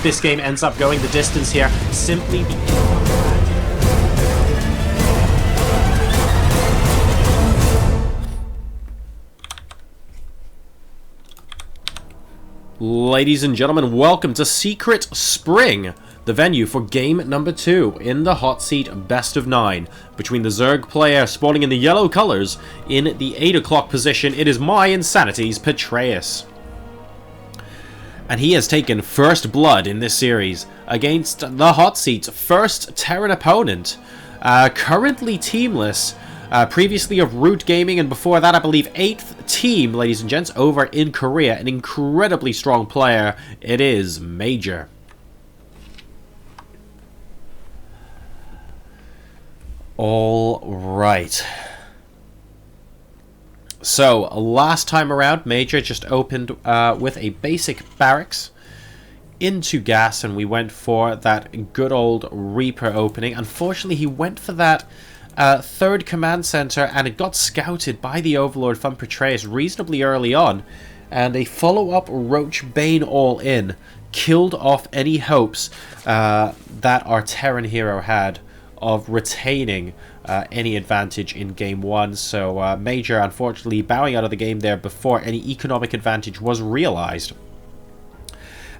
this game ends up going the distance here, simply Ladies and gentlemen, welcome to Secret Spring, the venue for game number 2 in the hot seat best of 9 between the Zerg player spawning in the yellow colors in the 8 o'clock position. It is mYinsanity's Petraeus. And he has taken first blood in this series against the hot seat's first Terran opponent, currently teamless. Previously of Root Gaming, and before that, I believe, 8th team, ladies and gents, over in Korea. An incredibly strong player. It is Major. All right. So, last time around, Major just opened with a basic barracks into gas, and we went for that good old Reaper opening. Unfortunately, he went for that third command center, and it got scouted by the Overlord from Petraeus reasonably early on, and a follow-up Roach Bane all-in killed off any hopes that our Terran hero had of retaining any advantage in game 1. So Major, unfortunately, bowing out of the game there before any economic advantage was realized.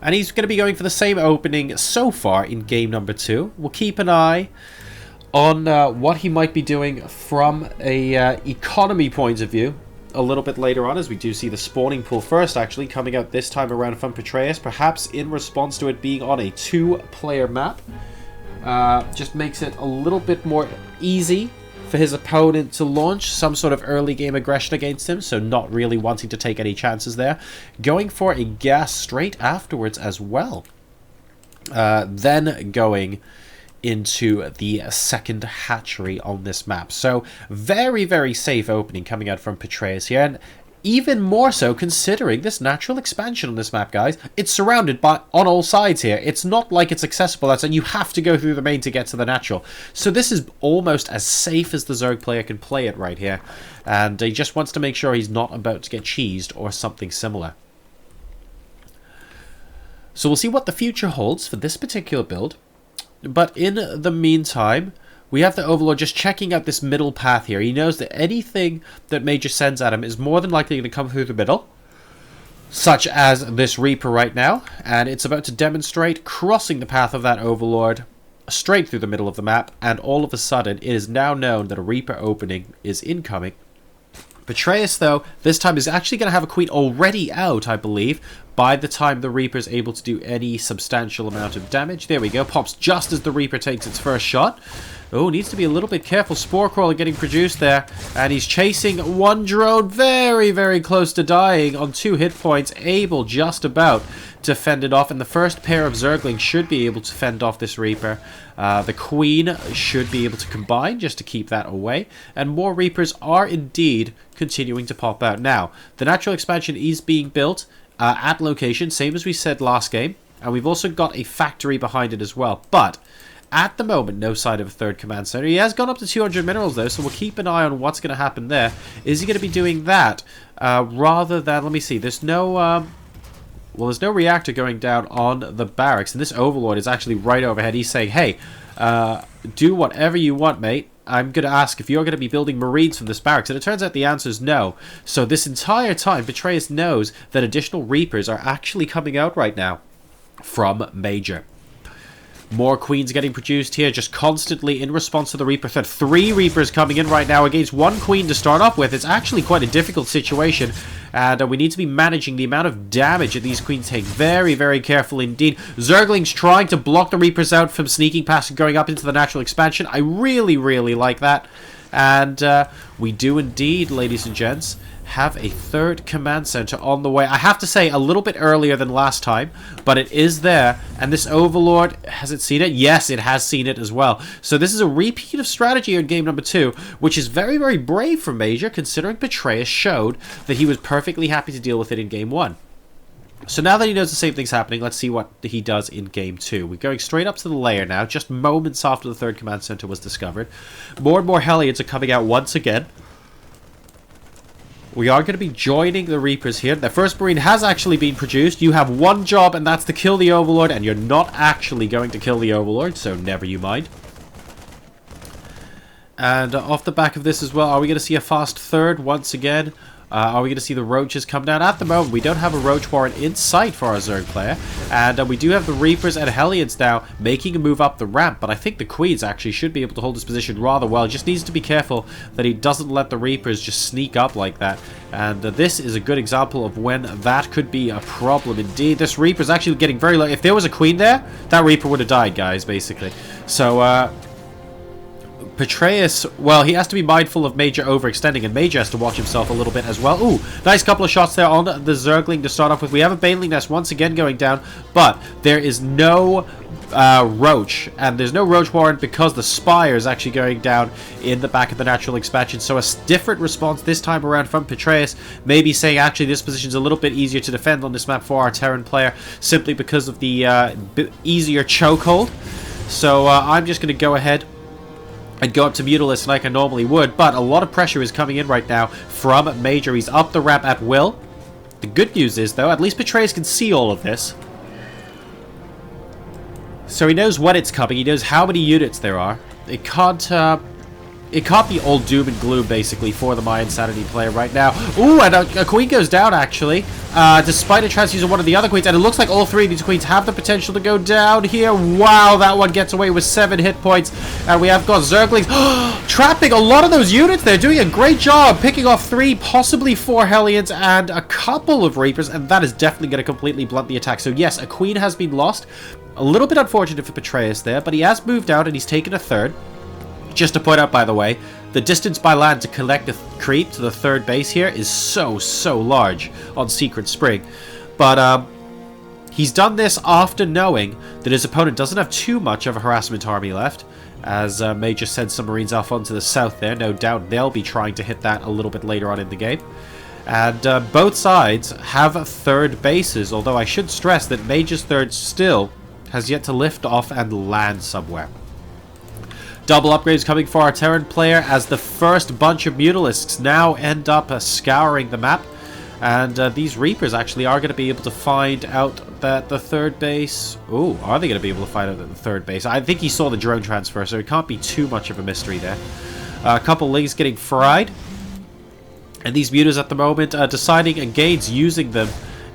And he's going to be going for the same opening so far in game number 2. We'll keep an eye on what he might be doing from a economy point of view a little bit later on, as we do see the spawning pool first actually coming out this time around from Petraeus, perhaps in response to it being on a 2-player map. Just makes it a little bit more easy for his opponent to launch some sort of early game aggression against him, so not really wanting to take any chances there. Going for a gas straight afterwards as well. Then going into the second hatchery on this map. So very, very safe opening coming out from Petraeus here, and even more so considering this natural expansion on this map, guys. It's surrounded by on all sides here. It's not like it's accessible outside. You have to go through the main to get to the natural. So this is almost as safe as the Zerg player can play it right here, and he just wants to make sure he's not about to get cheesed or something similar. So we'll see what the future holds for this particular build. But in the meantime, we have the Overlord just checking out this middle path here. He knows that anything that Major sends at him is more than likely going to come through the middle, such as this Reaper right now. And it's about to demonstrate crossing the path of that Overlord straight through the middle of the map. And all of a sudden, it is now known that a Reaper opening is incoming. Petraeus, though, this time is actually going to have a Queen already out, I believe, by the time the Reaper is able to do any substantial amount of damage. There we go. Pops just as the Reaper takes its first shot. Oh, needs to be a little bit careful. Spore Crawler getting produced there. And he's chasing one drone very, very close to dying on 2 hit points. Able just about to fend it off. And the first pair of Zerglings should be able to fend off this Reaper. The Queen should be able to combine just to keep that away. And more Reapers are indeed continuing to pop out. Now, the natural expansion is being built at location, same as we said last game. And we've also got a factory behind it as well. But at the moment, no sign of a third command center. He has gone up to 200 minerals, though, so we'll keep an eye on what's going to happen there. Is he going to be doing that rather than... Let me see. There's no... well, there's no reactor going down on the barracks, and this Overlord is actually right overhead. He's saying, hey, do whatever you want, mate. I'm going to ask if you're going to be building Marines from this barracks, and it turns out the answer is no. So this entire time, Petraeus knows that additional Reapers are actually coming out right now from Major. More Queens getting produced here, just constantly in response to the Reaper threat. 3 Reapers coming in right now against 1 Queen to start off with. It's actually quite a difficult situation, and we need to be managing the amount of damage that these Queens take very, very carefully indeed. Zerglings trying to block the Reapers out from sneaking past and going up into the natural expansion. I really, really like that. And we do indeed, ladies and gents, have a third command center on the way. I have to say, a little bit earlier than last time, but it is there. And this Overlord, has it seen it? Yes, it has seen it as well. So this is a repeat of strategy in game number 2, which is very, very brave from Major, considering Petraeus showed that he was perfectly happy to deal with it in game 1. So now that he knows the same thing's happening, let's see what he does in game 2. We're going straight up to the layer now, just moments after the third command center was discovered. More and more Hellions are coming out once again. We are going to be joining the Reapers here. The first Marine has actually been produced. You have one job, and that's to kill the Overlord, and you're not actually going to kill the Overlord, so never you mind. And off the back of this as well, are we going to see a fast third once again? Are we going to see the Roaches come down? At the moment, we don't have a Roach Warren in sight for our Zerg player. And we do have the Reapers and Hellions now making a move up the ramp. But I think the Queens actually should be able to hold his position rather well. Just needs to be careful that he doesn't let the Reapers just sneak up like that. And this is a good example of when that could be a problem indeed. This Reaper's actually getting very low. If there was a Queen there, that Reaper would have died, guys, basically. So, Petraeus, well, he has to be mindful of Major overextending, and Major has to watch himself a little bit as well. Ooh, nice couple of shots there on the Zergling to start off with. We have a Baneling Nest once again going down, but there is no Roach, and there's no Roach Warren because the Spire is actually going down in the back of the natural expansion. So a different response this time around from Petraeus, maybe saying actually this position's a little bit easier to defend on this map for our Terran player, simply because of the easier chokehold. So I'm just going to go ahead and go up to Mutalisk like I normally would, but a lot of pressure is coming in right now from Major. He's up the ramp at will. The good news is, though, at least Petraeus can see all of this. So he knows when it's coming, he knows how many units there are. It can't be all doom and gloom, basically, for the mYinsanity player right now. Ooh, and a Queen goes down, actually, despite a transfuse of one of the other Queens. And it looks like all three of these Queens have the potential to go down here. Wow, that one gets away with 7 hit points. And we have got Zerglings trapping a lot of those units. They're doing a great job, picking off 3, possibly 4 Hellions and a couple of Reapers. And that is definitely going to completely blunt the attack. So, yes, a Queen has been lost. A little bit unfortunate for Petraeus there, but he has moved out and he's taken a third. Just to point out, by the way, the distance by land to collect a creep to the third base here is so large on Secret Spring. But he's done this after knowing that his opponent doesn't have too much of a harassment army left, as Major sends some Marines off onto the south there. No doubt they'll be trying to hit that a little bit later on in the game. And both sides have third bases, although I should stress that Major's third still has yet to lift off and land somewhere. Double upgrades coming for our Terran player as the first bunch of Mutalisks now end up scouring the map. And these Reapers actually are going to be able to find out that the third base... Ooh, are they going to be able to find out that the third base? I think he saw the drone transfer, so it can't be too much of a mystery there. A couple Lings getting fried. And these Mutas at the moment deciding against using them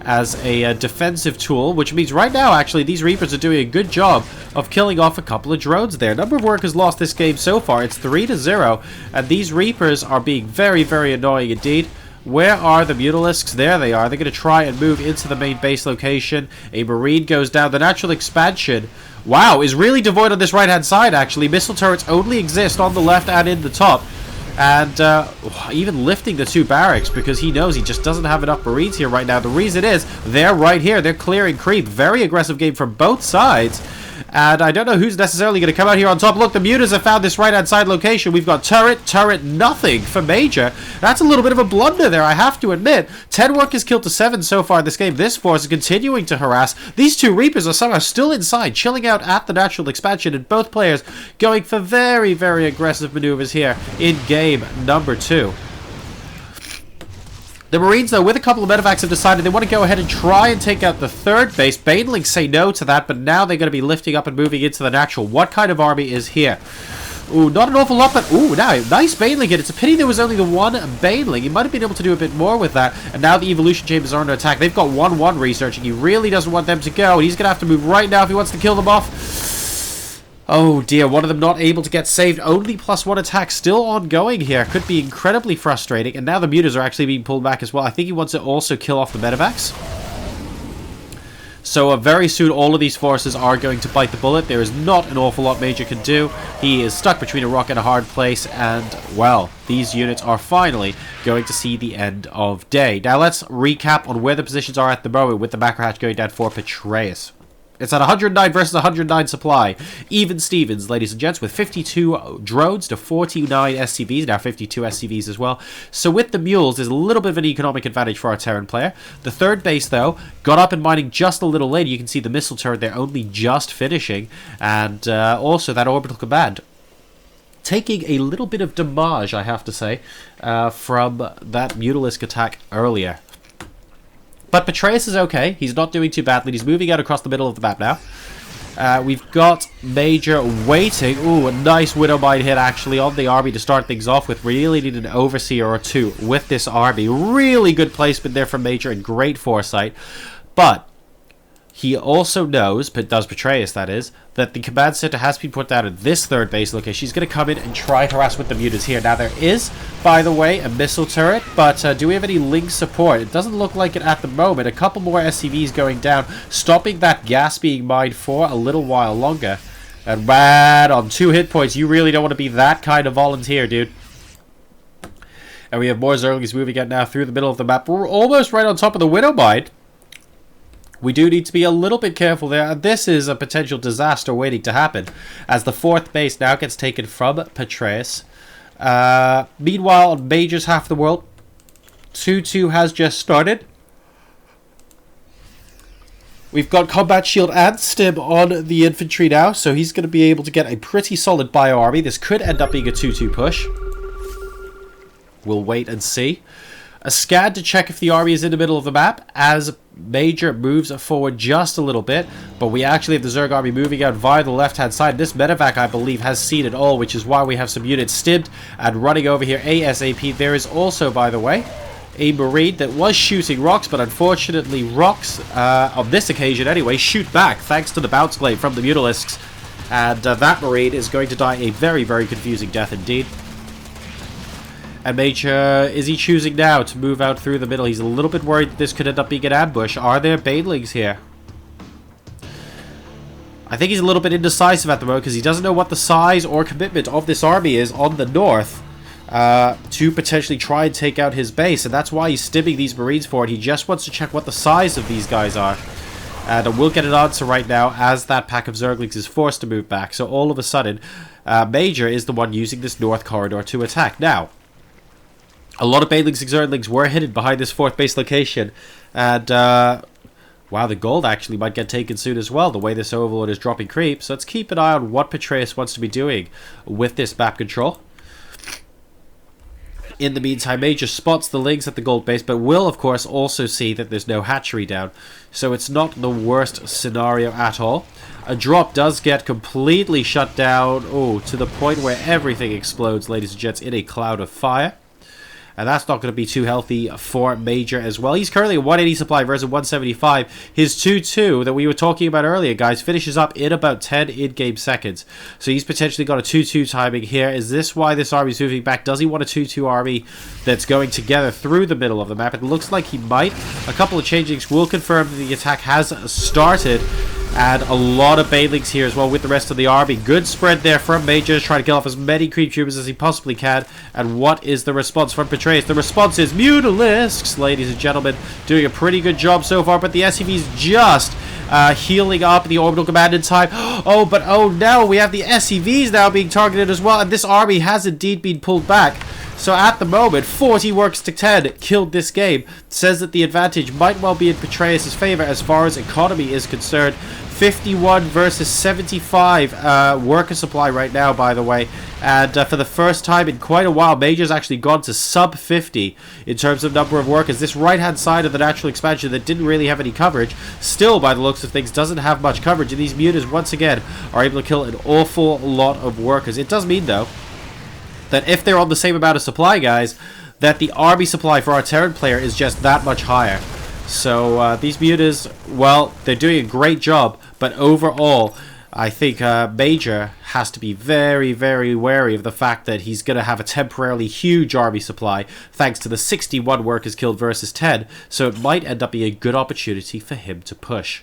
as a defensive tool, which means right now, actually, these Reapers are doing a good job of killing off a couple of drones there. Number of workers lost this game so far. It's 3-0, and these Reapers are being very annoying indeed. Where are the Mutalisks? There they are. They're going to try and move into the main base location. A Marine goes down. The natural expansion, wow, is really devoid on this right-hand side, actually. Missile turrets only exist on the left and in the top. And even lifting the 2 barracks because he knows he just doesn't have enough Marines here right now. The reason is they're right here. They're clearing creep. Very aggressive game from both sides. And I don't know who's necessarily going to come out here on top. Look, the Mutas have found this right-hand side location. We've got turret, nothing for Major. That's a little bit of a blunder there, I have to admit. 10 workers killed to 7 so far in this game. This force is continuing to harass. These 2 Reapers are somehow still inside, chilling out at the natural expansion, and both players going for very aggressive maneuvers here in game number 2. The Marines, though, with a couple of medevacs, have decided they want to go ahead and try and take out the third base. Banelings say no to that, but now they're going to be lifting up and moving into the natural. What kind of army is here? Ooh, not an awful lot, but ooh, now, nice Baneling hit. It's a pity there was only the one Baneling. He might have been able to do a bit more with that. And now the Evolution Chambers are under attack. They've got 1-1 researching. He really doesn't want them to go. And he's going to have to move right now if he wants to kill them off. Oh dear, one of them not able to get saved. Only +1 attack still ongoing here. Could be incredibly frustrating. And now the Mutas are actually being pulled back as well. I think he wants to also kill off the medevacs. So very soon all of these forces are going to bite the bullet. There is not an awful lot Major can do. He is stuck between a rock and a hard place. And, well, these units are finally going to see the end of day. Now let's recap on where the positions are at the moment with the macro hatch going down for Petraeus. It's at 109 versus 109 supply. Even Stevens, ladies and gents, with 52 drones to 49 SCVs. Now 52 SCVs as well. So with the mules, there's a little bit of an economic advantage for our Terran player. The third base, though, got up and mining just a little later. You can see the missile turret there only just finishing. And also that orbital command. taking a little bit of damage, I have to say, from that Mutalisk attack earlier. But Petraeus is okay. He's not doing too badly. He's moving out across the middle of the map now. We've got Major waiting. Ooh, a nice Widowmine hit actually on the army to start things off with. Really need an Overseer or two with this army. Really good placement there from Major and great foresight. But he also knows, but does Petraeus that is, that the command center has been put down at this third base location. She's going to come in and try and harass with the mutants here. Now there is, by the way, a missile turret, but do we have any link support? It doesn't look like it at the moment. A couple more SCVs going down, stopping that gas being mined for a little while longer. And man, on 2 hit points, you really don't want to be that kind of volunteer, dude. And we have more Zerglings moving out now through the middle of the map. We're almost right on top of the Widowmine. We do need to be a little bit careful there. This is a potential disaster waiting to happen, as the 4th base now gets taken from Petraeus. Meanwhile, on Major's half of the world, 2-2 has just started. We've got Combat Shield and Stim on the infantry now, so he's going to be able to get a pretty solid bio army. This could end up being a 2-2 push. We'll wait and see. A scan to check if the army is in the middle of the map as Major moves forward just a little bit, but we actually have the Zerg army moving out via the left-hand side. This medevac, I believe, has seen it all, which is why we have some units stimmed and running over here ASAP. There is also, by the way, a Marine that was shooting rocks, but unfortunately rocks, on this occasion anyway, shoot back thanks to the bounce blade from the Mutalisks, and that Marine is going to die a very, very confusing death indeed. And Major, is he choosing now to move out through the middle? He's a little bit worried that this could end up being an ambush. Are there banelings here? I think he's a little bit indecisive at the moment because he doesn't know what the size or commitment of this army is on the north to potentially try and take out his base. And that's why he's stimming these Marines for it. He just wants to check what the size of these guys are. And we'll get an answer right now as that pack of Zerglings is forced to move back. So all of a sudden, Major is the one using this north corridor to attack. Now, a lot of banelings and Zerglings were hidden behind this 4th base location, and wow, the gold actually might get taken soon as well, the way this Overlord is dropping creep. So let's keep an eye on what Petraeus wants to be doing with this map control. In the meantime, Major spots the lings at the gold base, but will, of course, also see that there's no hatchery down. So it's not the worst scenario at all. A drop does get completely shut down, to the point where everything explodes, ladies and gents, in a cloud of fire. And that's not going to be too healthy for Major as well. He's currently at 180 supply versus 175. His 2-2 that we were talking about earlier, guys, finishes up in about 10 in-game seconds. So he's potentially got a 2-2 timing here. Is this why this army's moving back? Does he want a 2-2 army that's going together through the middle of the map? It looks like he might. A couple of changings will confirm that the attack has started. And a lot of banelings here as well with the rest of the army. Good spread there from Major, trying to kill off as many creep troopers as he possibly can. And what is the response from Petraeus? The response is Mutalisks, ladies and gentlemen. Doing a pretty good job so far, but the SCV's just healing up the orbital command in time. But oh no, we have the SCVs now being targeted as well. And this army has indeed been pulled back. So at the moment, 40 works to 10 killed this game. Says that the advantage might well be in Petraeus' favor as far as economy is concerned. 51 versus 75 worker supply right now, by the way. And for the first time in quite a while, Major's actually gone to sub 50 in terms of number of workers. This right-hand side of the natural expansion that didn't really have any coverage, still, by the looks of things, doesn't have much coverage. And these mutants, once again, are able to kill an awful lot of workers. It does mean, though, that if they're on the same amount of supply, guys, that the army supply for our Terran player is just that much higher. So these mutants, well, they're doing a great job, but overall, I think Major has to be very, very wary of the fact that he's going to have a temporarily huge army supply thanks to the 61 workers killed versus 10, so it might end up being a good opportunity for him to push.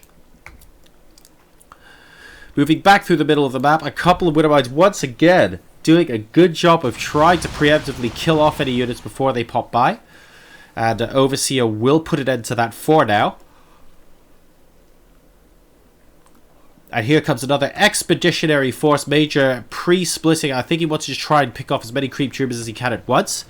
Moving back through the middle of the map, a couple of Widowmines once again doing a good job of trying to preemptively kill off any units before they pop by. And Overseer will put an end to that for now. And here comes another expeditionary force. Major pre-splitting. I think he wants to just try and pick off as many creep troopers as he can at once.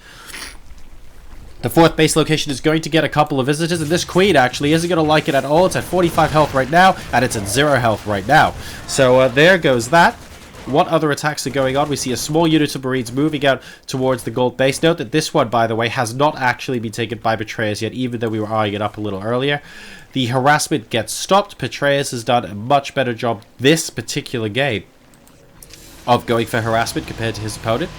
The 4th base location is going to get a couple of visitors, and this queen actually isn't going to like it at all. It's at 45 health right now, and it's at 0 health right now. So there goes that. what other attacks are going on. We see a small unit of Marines moving out towards the gold base. Note that this one, by the way, has not actually been taken by Petraeus yet, even though we were eyeing it up a little earlier. The harassment gets stopped. Petraeus has done a much better job this particular game of going for harassment compared to his opponent.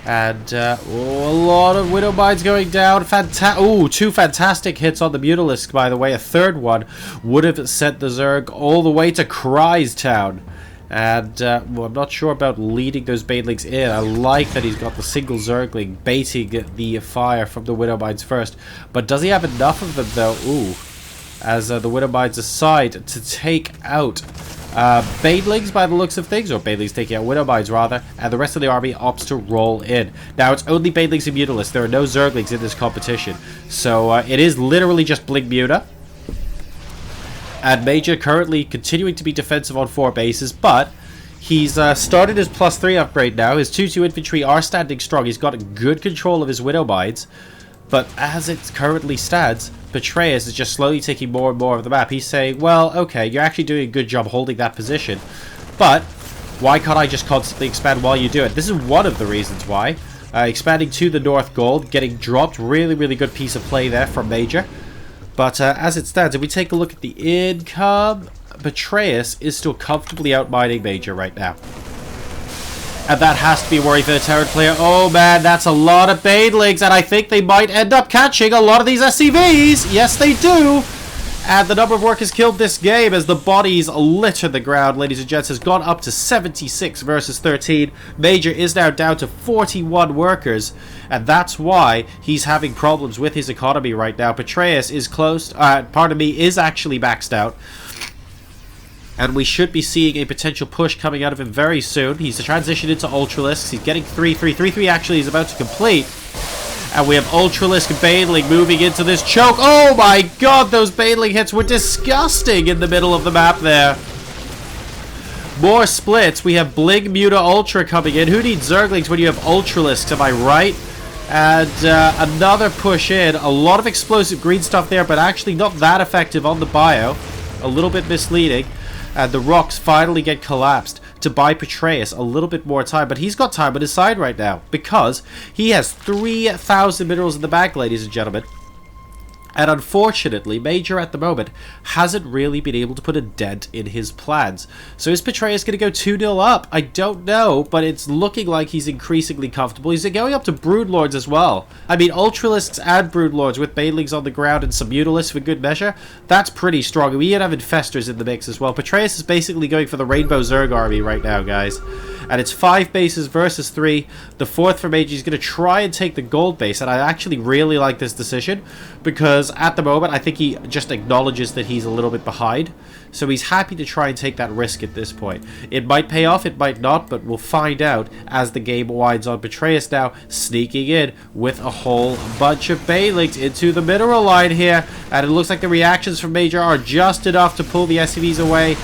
And a lot of Widow Mines going down. Two fantastic hits on the Mutalisk, by the way. A third one would have sent the Zerg all the way to Kry's Town. And well, I'm not sure about leading those Banelings in. I like that he's got the single Zergling baiting the fire from the Widow Mines first. But does he have enough of them, though? Ooh. As the Widow Mines decide to take out Banelings by the looks of things, or Banelings taking out Widow Mines rather, and the rest of the army opts to roll in. Now it's only Banelings and Mutalisks. There are no Zerglings in this competition, so it is literally just Bling Muta. And Major currently continuing to be defensive on 4 bases, but he's started his +3 upgrade now. His 2-2 infantry are standing strong. He's got good control of his Widow Mines, but as it currently stands, Petraeus is just slowly taking more and more of the map. He's saying, well, okay, you're actually doing a good job holding that position, but why can't I just constantly expand while you do it? This is one of the reasons why. Expanding to the North Gold, getting dropped, really, really good piece of play there from Major. But as it stands, if we take a look at the income, Petraeus is still comfortably outmining Major right now. And that has to be a worry for the Terran player. Oh man, that's a lot of Banelings, and I think they might end up catching a lot of these SCVs. Yes, they do. And the number of workers killed this game as the bodies litter the ground, ladies and gents, has gone up to 76 versus 13. Major is now down to 41 workers, and that's why he's having problems with his economy right now. Petraeus is is actually maxed out. And we should be seeing a potential push coming out of him very soon. He's transitioned into Ultralisks. He's getting 3-3. 3-3 actually is about to complete. And we have Ultralisk Baneling moving into this choke. Oh my god, those Baneling hits were disgusting in the middle of the map there. More splits. We have Bling Muta Ultra coming in. Who needs Zerglings when you have Ultralisks, am I right? And another push in. A lot of explosive green stuff there, but actually not that effective on the bio. A little bit misleading. And the rocks finally get collapsed to buy Petraeus a little bit more time. But he's got time on his side right now because he has 3,000 minerals in the bank, ladies and gentlemen. And unfortunately, Major at the moment hasn't really been able to put a dent in his plans. So is Petraeus going to go 2-0 up? I don't know, but it's looking like he's increasingly comfortable. He's going up to Broodlords as well. I mean, Ultralisks and Broodlords with Banelings on the ground and some Mutalisks for good measure. That's pretty strong. We even have Infestors in the mix as well. Petraeus is basically going for the Rainbow Zerg army right now, guys. And it's 5 bases versus 3. The 4th for Major is going to try and take the gold base. And I actually really like this decision because at the moment I think he just acknowledges that he's a little bit behind. So he's happy to try and take that risk at this point. It might pay off, it might not, but we'll find out as the game winds on. Petraeus now sneaking in with a whole bunch of Banelings into the mineral line here. And it looks like the reactions from Major are just enough to pull the SCVs away.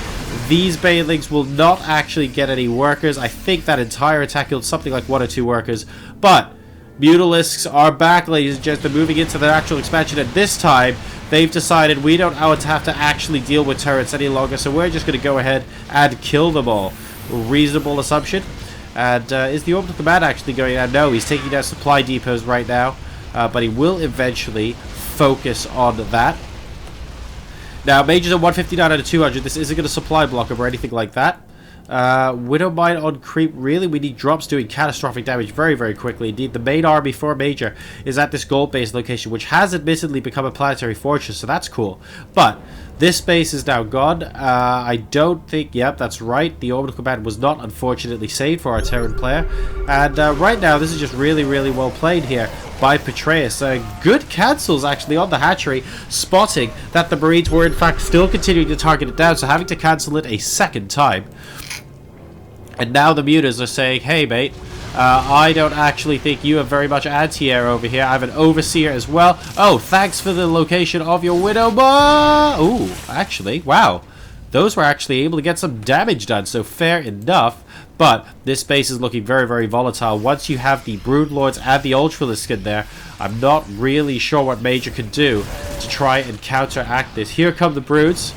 These Banelings will not actually get any workers. I think that entire attack killed something like 1 or 2 workers. But Mutalisks are back, ladies and gents. They're moving into their actual expansion. And this time, they've decided we don't have to actually deal with turrets any longer. So we're just going to go ahead and kill them all. Reasonable assumption. And is the Orbital Command actually going down? No, he's taking down supply depots right now. But he will eventually focus on that. Now, Major's at 159 out of 200. This isn't going to supply block him or anything like that. Widow Mine on creep. Really, we need drops doing catastrophic damage very, very quickly. Indeed, the main army for Major is at this gold base location, which has admittedly become a planetary fortress, so that's cool. But this base is now gone. I don't think... Yep, that's right. The Orbital Command was not, unfortunately, saved for our Terran player. And right now, this is just really, really well played here by Petraeus. Good cancels, actually, on the hatchery, spotting that the Marines were, in fact, still continuing to target it down, so having to cancel it a second time. And now the Mutas are saying, hey, mate, I don't actually think you have very much anti-air over here. I have an Overseer as well. Oh, thanks for the location of your Widow Mine. Ooh, actually, wow. Those were actually able to get some damage done, so fair enough. But this base is looking very, very volatile. Once you have the Broodlords and the Ultralisk in there, I'm not really sure what Major can do to try and counteract this. Here come the Broods.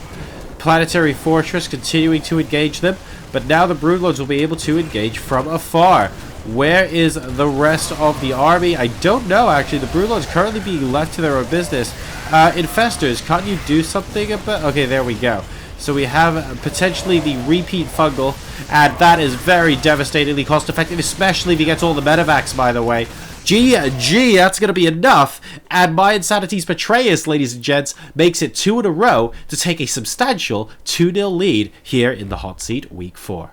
Planetary Fortress continuing to engage them. but now the Broodlords will be able to engage from afar. Where is the rest of the army? I don't know, actually. The Broodlords currently being left to their own business. Infestors, can't you do something about... Okay, there we go. So we have potentially the repeat fungal, and that is very devastatingly cost-effective, especially if he gets all the medevacs, by the way. GG, that's going to be enough. And mYinsanity's Petraeus, ladies and gents, makes it 2 in a row to take a substantial 2-0 lead here in the hot seat week 4.